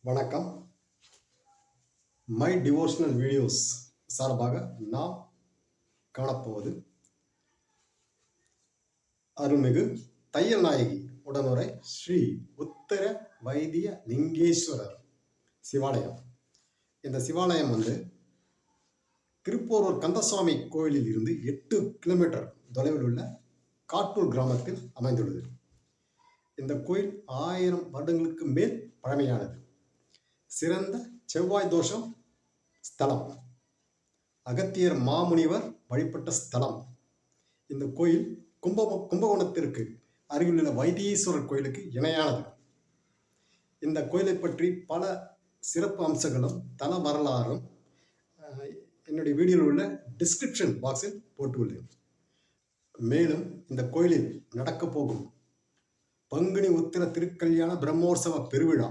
வணக்கம். My devotional videos சார்பாக நாம் காணப்போவது அருள்மிகு தையல் நாயகி உடனுரை ஸ்ரீ உத்தர வைத்திய லிங்கேஸ்வரர் சிவாலயம். இந்த சிவாலயம் திருப்போரூர் கந்தசுவாமி கோயிலில் இருந்து 8 கிலோமீட்டர் தொலைவில் உள்ள காட்டூர் கிராமத்தில் அமைந்துள்ளது. இந்த கோயில் 1000 வருடங்களுக்கு மேல் பழமையானது. சிறந்த செவ்வாய் தோஷம் ஸ்தலம், அகத்தியர் மாமுனிவர் வழிபட்ட ஸ்தலம். இந்த கோயில் கும்பகோணத்திற்கு அருகிலுள்ள வைத்தீஸ்வரர் கோயிலுக்கு இணையானது. இந்த கோயிலை பற்றி பல சிறப்பு அம்சங்களும் தல வரலாறும் என்னுடைய வீடியோவில் உள்ள டிஸ்கிரிப்ஷன் பாக்ஸில் போட்டுள்ளேன். மேலும் இந்த கோயிலில் நடக்க போகும் பங்குனி உத்திர திருக்கல்யாண பிரம்மோற்சவ பெருவிழா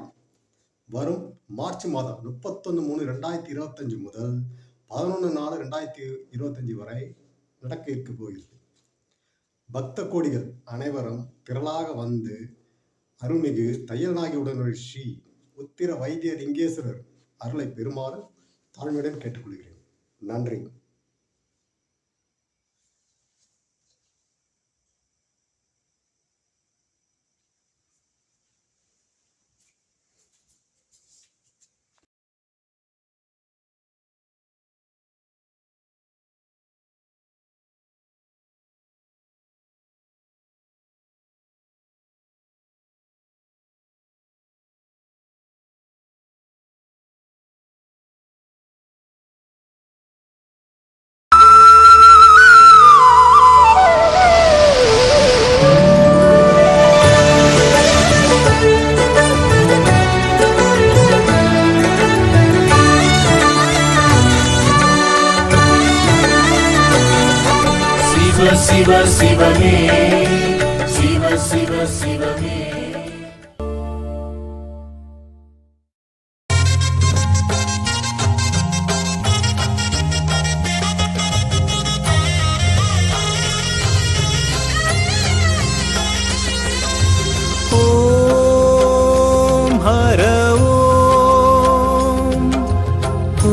வரும் மார்ச் மாதம் 31/3/2025 முதல் 11/4/2025 வரை நடக்க இருக்க போகிறது. பக்த கோடிகள் அனைவரும் திரளாக வந்து அருள்மிகு தையல் நாயகியுடன் ஸ்ரீ உத்திர வைத்திய லிங்கேஸ்வரர் அருளை பெறுமாறு தாழ்மையுடன் கேட்டுக்கொள்கிறேன். நன்றி. சிவ சிவமே சிவ சிவ சிவமே. ஓம் ஹர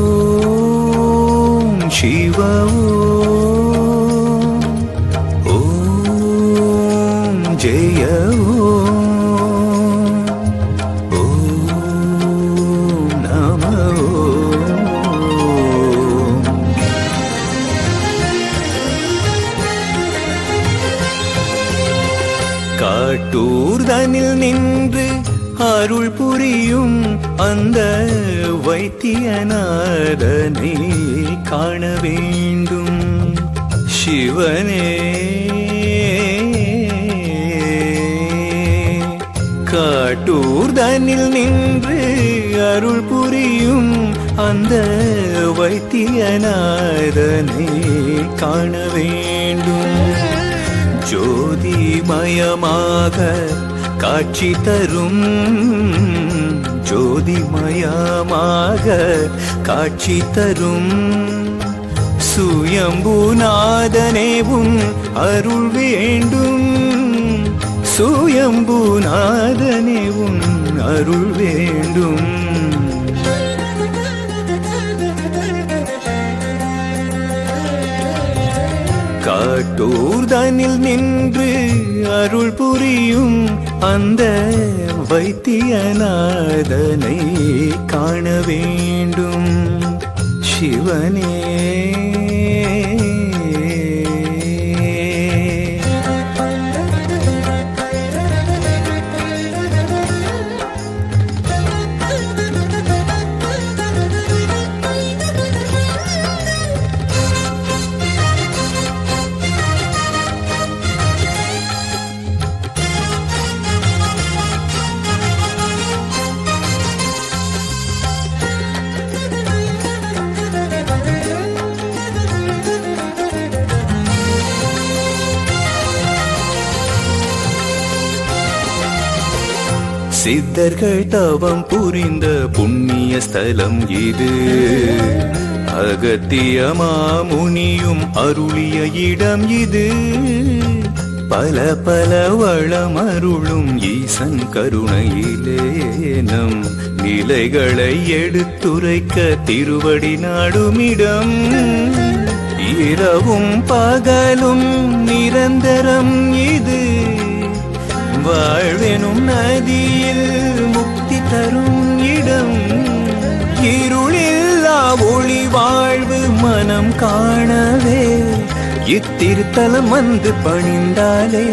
ஓம் சிவ ஜெய ஓம் நம காட்டூர்தனில் நின்று அருள் புரியும் அந்த வைத்தியநாதனை காண வேண்டும் சிவனே. காட்டூர்தனில் நின்று அருள் புரியும் அந்த வைத்தியநாதனை காண வேண்டும். ஜோதிமயமாக காட்சி தரும், ஜோதிமயமாக காட்சி தரும் சுயம்புநாதனே உன் அருள் வேண்டும். சுயம்புநாதனே உன் அருள் வேண்டும். காட்டூர்தனில் நின்று அருள் புரியும் அந்த வைத்தியநாதனை காண வேண்டும் சிவனே. சித்தர்கள் தவம் புரிந்த புண்ணிய ஸ்தலம் இது. அகத்திய மாமுனியும் அருளிய இடம் இது. பல பல வளமருளும் ஈசன் கருணையிலே நம் நிலைகளை எடுத்துரைக்க திருவடி நாடுமிடம். இரவும் பகலும் நிரந்தரம் இது, வாழ்வெனும் நதியில் முக்தி தரும் இடம். இருளில்லா ஒளி வாழ்வு மனம் காணவே இத்திருத்தலம் வந்து பணிந்தாலே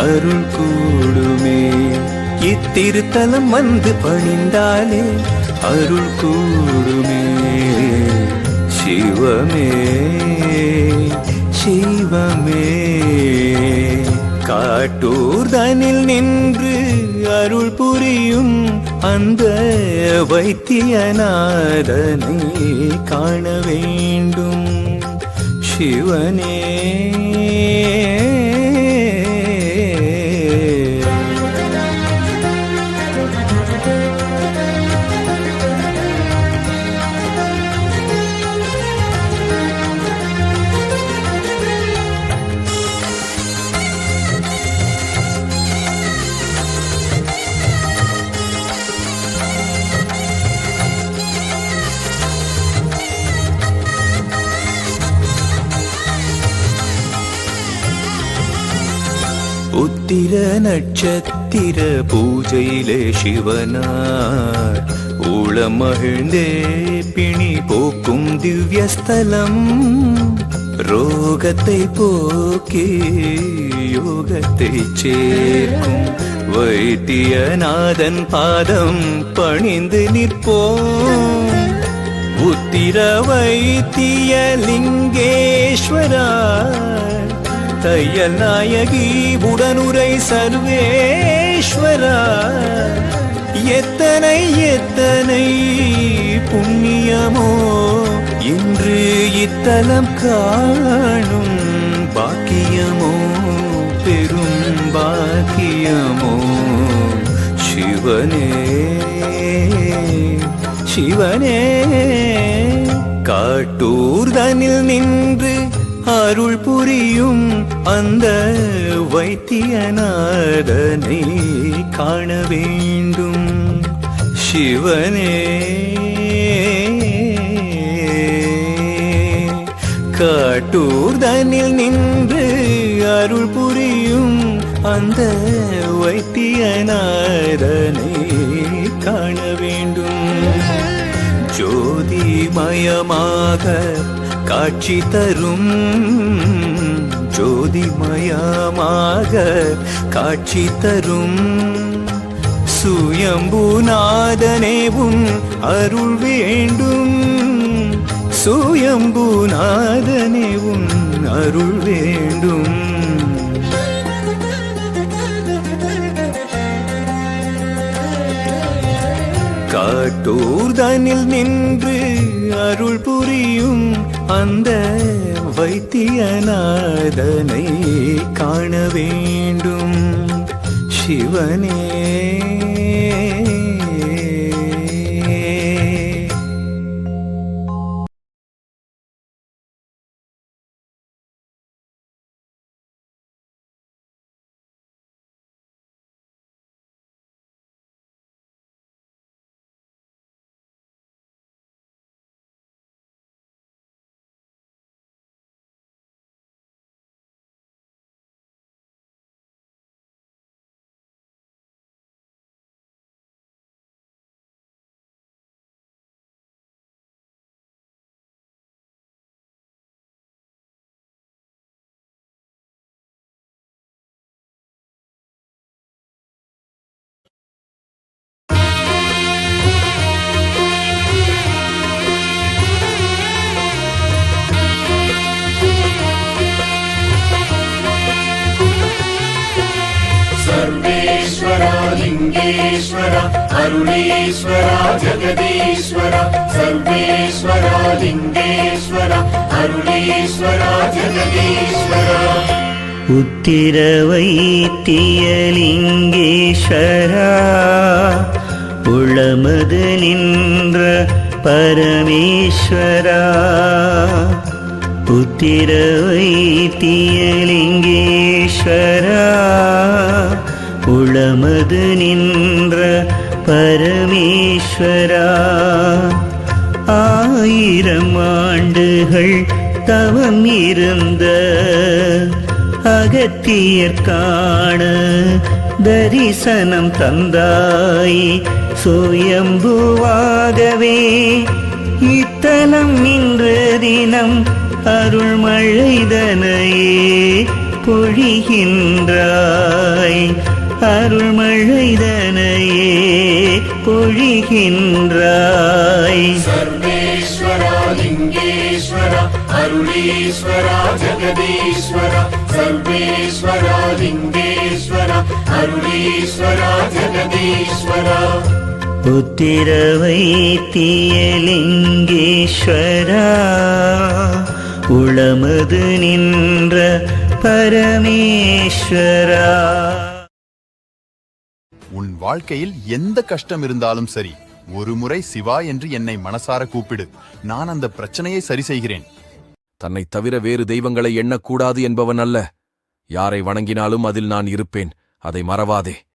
அருள் கூடுமே. இத்திருத்தலம் வந்து பணிந்தாலே அருள் கூடுமே. சிவமே சிவமே காட்டூர் தனில் நின்று அருள் புரியும் அந்த வைத்தியநாதனை காண வேண்டும். சிவனே உத்திர நட்சத்திர பூஜையிலே சிவனார் உளமகிழ்ந்தே பிணி போக்கும் திவ்யஸ்தலம். ரோகத்தை போக்கி யோகத்தை சேர்க்கும் வைத்தியநாதன் பாதம் பணிந்து நிற்போம். உத்திர வைத்திய லிங்கேஸ்வரா தையல் நாயகி உடனுரை சர்வேஸ்வரா. எத்தனை எத்தனை புண்ணியமோ இன்று இத்தலம் காணும் பாக்கியமோ பெரும் பாக்கியமோ. சிவனே சிவனே காட்டூர் தனில் நின்று அருள் புரியும் அந்த வைத்தியநாதனை காண வேண்டும். சிவனே காட்டூர் தனில் நின்று அருள் புரியும் அந்த வைத்தியநாதனை காண வேண்டும். ஜோதிமயமாக காட்சி தரும் ஜோதிமயமாக காட்சி தரும் சுயம்புநாதனே உன் அருள் வேண்டும். சுயம்புநாதனே உன் அருள் வேண்டும். காட்டூர் தனில் நின்று அருள் புரியும் அந்த வைத்தியநாதனை காண வேண்டும். சிவனே सर्वेश्वरा लिंगेश्वरा अरुणेश्वरा जगदीश्वरा. सर्वेश्वरा लिंगेश्वरा अरुणेश्वरा जगदीश्वरा. உத்திர வைத்தியலிங்கேஸ்வரா உளமது நின்ற பரமேஸ்வரா. உத்திர வைத்தியலிங்கேஸ்வரா உளமது நின்ற பரமேஸ்வரா, 1000 ஆண்டுகள் தவம் இருந்த அகத்தியர்காண தரிசனம் தந்தாய். சுயம்புவாகவே இத்தலம் இன்று தினம் அருள்மழைதனையே பொழிகின்றாய். அருள்மழைதனையே பொழிகின்றாய். सर्वेश्वरा लिङ्गेश्वरा अरुणेश्वरा जगदीश्वरा, सर्वेश्वरा लिङ्गेश्वरा अरुणेश्वरा जगदीश्वरा. புத்திர வைத்தியலிங்கேஸ்வரா, உளமது நின்ற பரமேஸ்வரா. உன் வாழ்க்கையில் எந்த கஷ்டம் இருந்தாலும் சரி, ஒரு முறை சிவா என்று என்னை மனசார கூப்பிடு. நான் அந்த பிரச்சனையை சரி செய்கிறேன். தன்னை தவிர வேறு தெய்வங்களை எண்ணக்கூடாது என்பவன் அல்ல. யாரை வணங்கினாலும் அதில் நான் இருப்பேன், அதை மறவாதே.